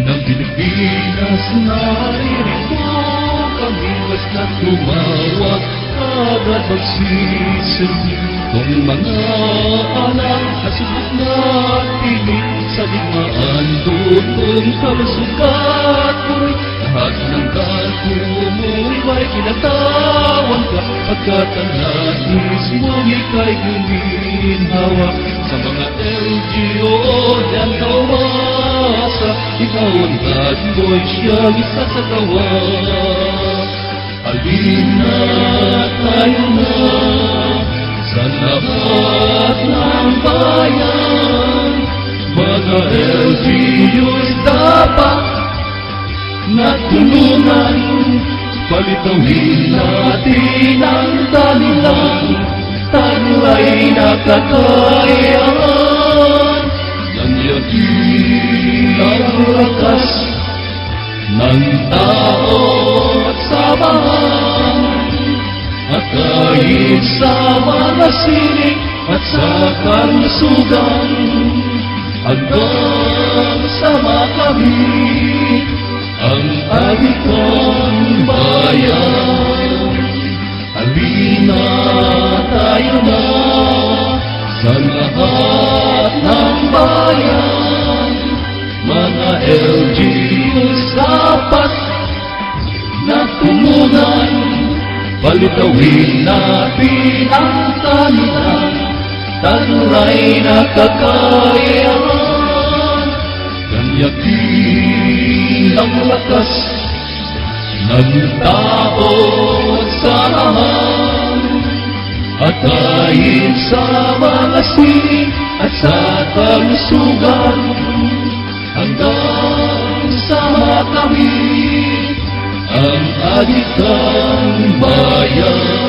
ng Pilipinas, naririto kami basta't tumawag, agad magsisilbi kung mga anak na subok na pilit sa digmaan, tutong kalusugat ko'y lahat ng kalpo mo'y may kinatawan ka, pagkat ang nais mong ika'y guminhawa sa mga LGO dyan kawasa, ikaw ang dad mo'y siyang isa sa tawa. Halina tayo na sa lahat ng bayan, mga LGU's dapat natulungan, palitawin natin ang danilang taglay na kakayahan. Nandiyatin ang lakas ng tao at samahan, at kahit sa mga sining at sa kalusugan, hanggang sa makamit ang alikang bayan. Halina tayo na sa lahat ng bayan, mga LGUs dapat na tumunan, palitawin natin ang kanilang taglay na kakayahan. Ganyakin ang lakas ng tao at samahan, at kahit sa mga sining at sa kalusugan, hanggang sa makamit ang alikang bayan.